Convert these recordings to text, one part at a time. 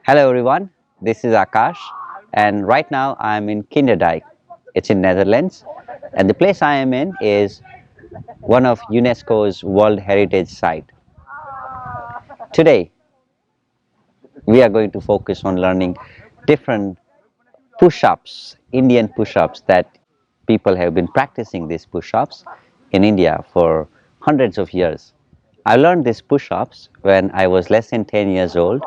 Hello everyone, this is Akash and right now I am in Kinderdijk. It's in Netherlands and the place I am in is one of UNESCO's World Heritage Site. Today we are going to focus on learning different push-ups, Indian push-ups that people have been practicing these push-ups in India for hundreds of years. I learned these push-ups when I was less than 10 years old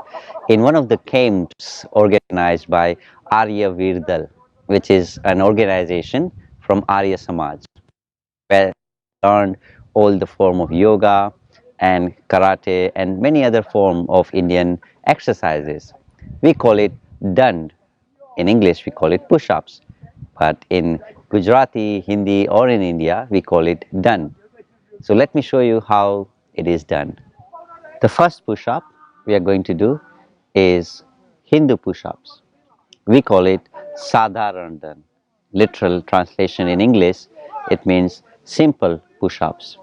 in one of the camps organized by Arya which is an organization from Arya Samaj, where I learned all the form of yoga and karate and many other form of Indian exercises. We call it dand. In English we call it push-ups, but in Gujarati, Hindi or in India we call it dand. So let me show you how it is done. The first push-up we are going to do is Hindu push-ups. We call it Sadharan dand. Literal translation in English, it means simple push-ups.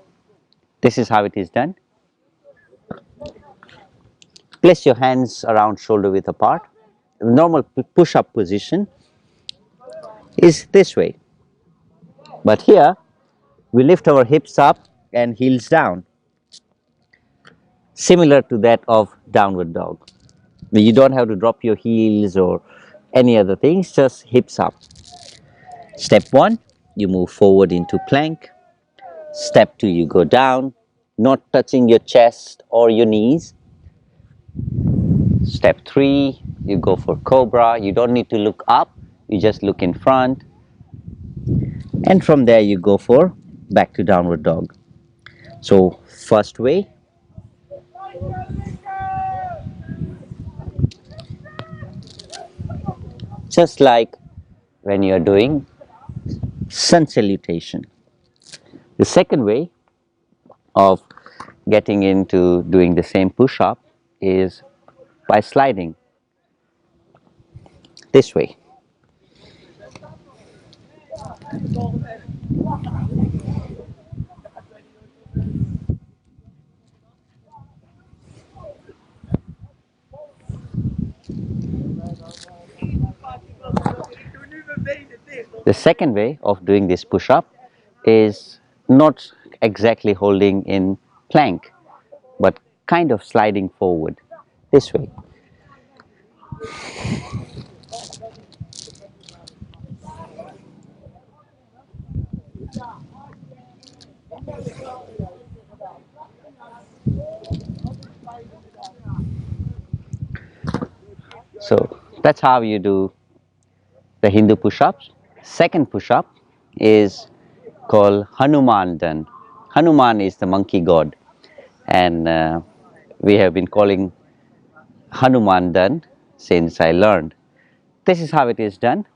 This is how it is done. Place your hands around shoulder width apart. The normal push-up position is this way. But here, we lift our hips up and heels down, similar to that of downward dog. You don't have to drop your heels or any other things, just hips up. Step 1, you move forward into plank. Step 2, you go down, not touching your chest or your knees. Step 3, you go for Cobra. You don't need to look up, you just look in front. And from there you go for back to downward dog. So first way, just like when you are doing sun salutation. The second way of getting into doing the same push-up is by sliding this way. The second way of doing this push-up is not exactly holding in plank, but kind of sliding forward this way. So that's how you do the Hindu push-ups. Second push-up is called Hanuman dand. Hanuman is the monkey god, and we have been calling Hanuman dand since I learned. This is how it is done.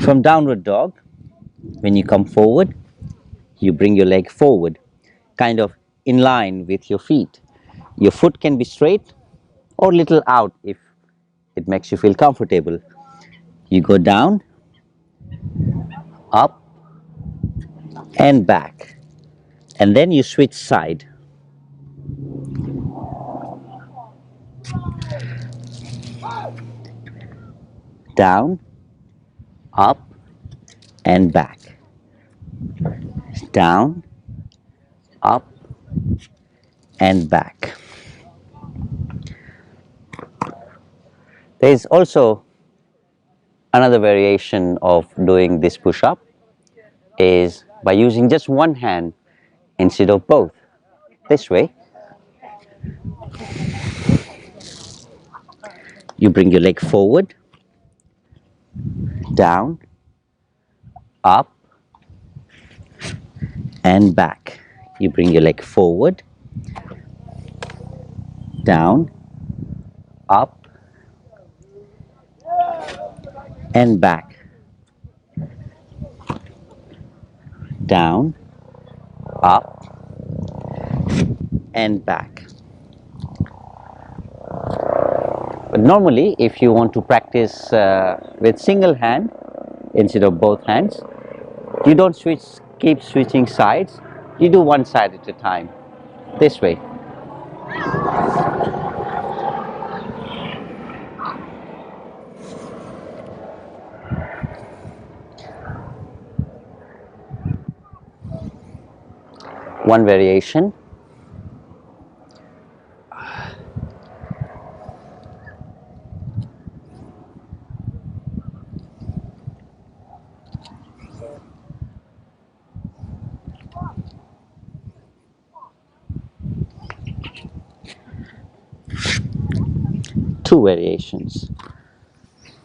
From downward dog, when you come forward, you bring your leg forward, kind of in line with your feet. Your foot can be straight or little out if it makes you feel comfortable. You go down, up and back, and then you switch side. Down, up and back. Down, up and back. There is also another variation of doing this push-up is by using just one hand instead of both. This way. You bring your leg forward, down, up and back. You bring your leg forward, down, up and back. Down, up and back. But normally, if you want to practice with single hand instead of both hands, you don't keep switching sides. You do one side at a time. This way. One variation. Two variations.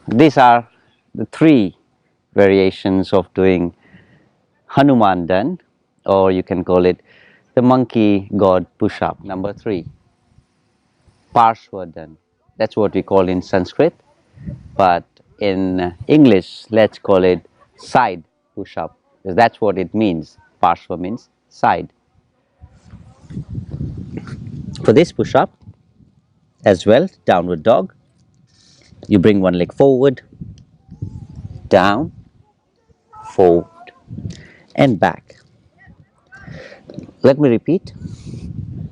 These are the three variations of doing Hanuman done, or you can call it the monkey god push-up. Number three, Parshva done. That's what we call in Sanskrit, but in English, let's call it side push-up, because that's what it means. Parshva means side. For this push-up, as well, downward dog, you bring one leg forward, down, forward, and back. Let me repeat.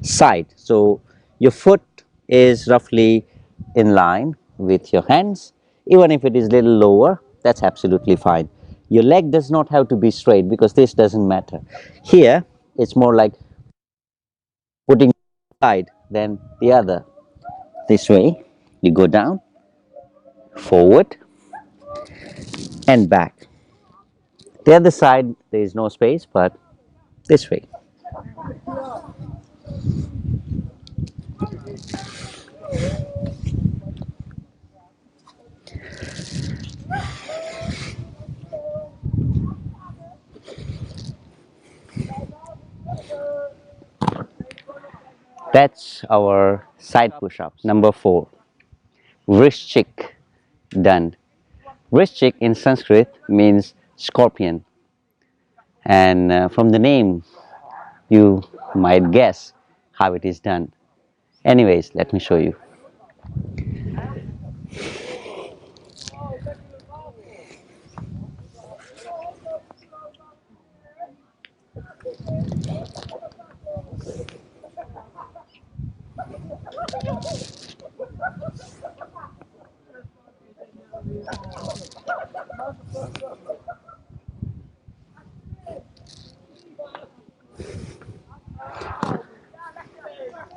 Side. So your foot is roughly in line with your hands. Even if it is a little lower, that's absolutely fine. Your leg does not have to be straight because this doesn't matter. Here, it's more like putting side than the other. This way, you go down, forward, and back. The other side, there is no space, but this way. That's our side push-ups. Number four, Vrishchik done. Vrishchik in Sanskrit means scorpion, and from the name you might guess how it is done. Anyways, let me show you.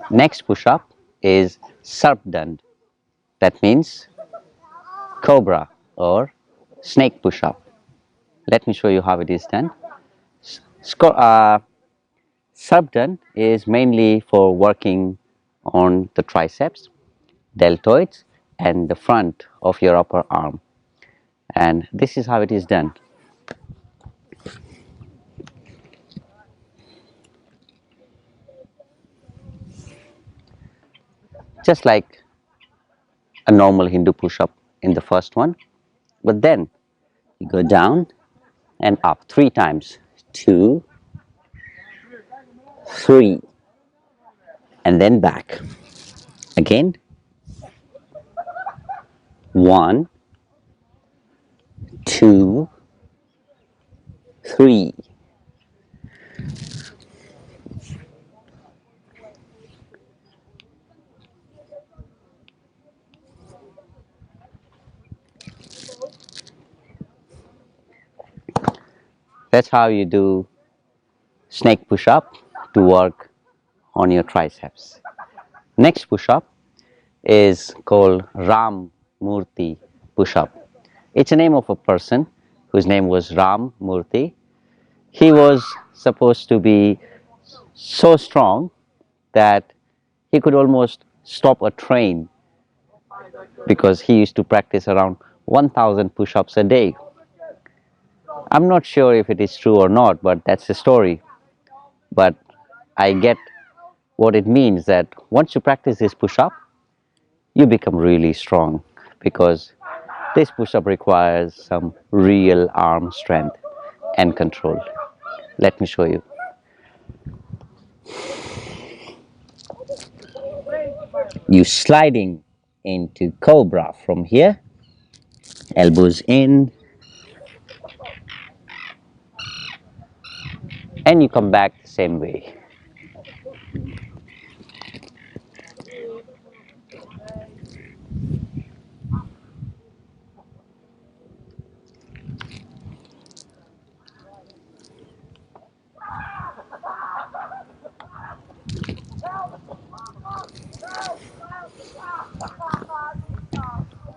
Next push-up is Sarpdand. That means Cobra or snake push-up. Let me show you how it is done. Sarpdand is mainly for working on the triceps, deltoids, and the front of your upper arm. And this is how it is done. Just like a normal Hindu push-up in the first one, but then you go down and up three times. 2, 3, and then back. Again. 1, 2, 3. That's how you do snake push-up to work on your triceps. Next push-up is called Ram Murti push-up. It's a name of a person whose name was Ram Murti. He was supposed to be so strong that he could almost stop a train because he used to practice around 1000 push-ups a day. I'm not sure if it is true or not, but that's the story. But I get what it means, that once you practice this push-up, you become really strong, because this push-up requires some real arm strength and control. Let me show you. You sliding into Cobra from here, elbows in, and you come back the same way.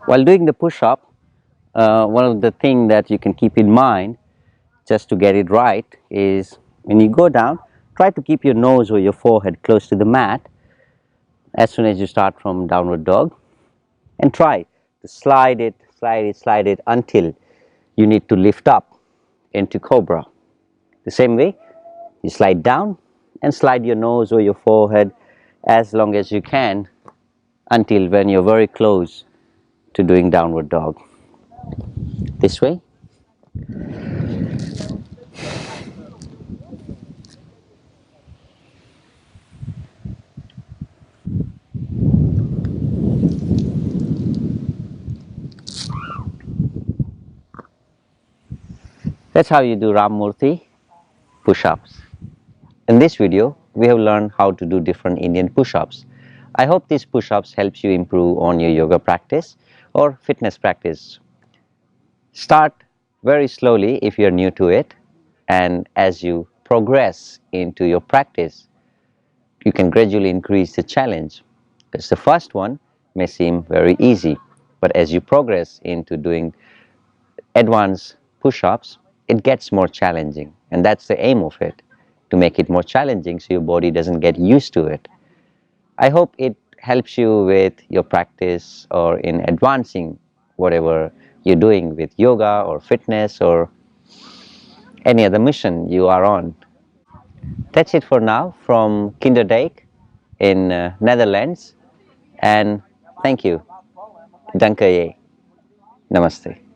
While doing the push-up, one of the things that you can keep in mind just to get it right is when you go down, try to keep your nose or your forehead close to the mat as soon as you start from downward dog, and try to slide it, slide it, slide it until you need to lift up into Cobra. The same way, you slide down and slide your nose or your forehead as long as you can until when you're very close to doing downward dog. This way. That's how you do Ram Murti push-ups. In this video, we have learned how to do different Indian push-ups. I hope these push-ups helps you improve on your yoga practice or fitness practice. Start very slowly if you're new to it, and as you progress into your practice, you can gradually increase the challenge. Because the first one may seem very easy, but as you progress into doing advanced push-ups, it gets more challenging, and that's the aim of it, to make it more challenging so your body doesn't get used to it. I hope it helps you with your practice or in advancing whatever you're doing with yoga or fitness or any other mission you are on. That's it for now from Kinderdijk in Netherlands, and thank you. Danke je. Namaste.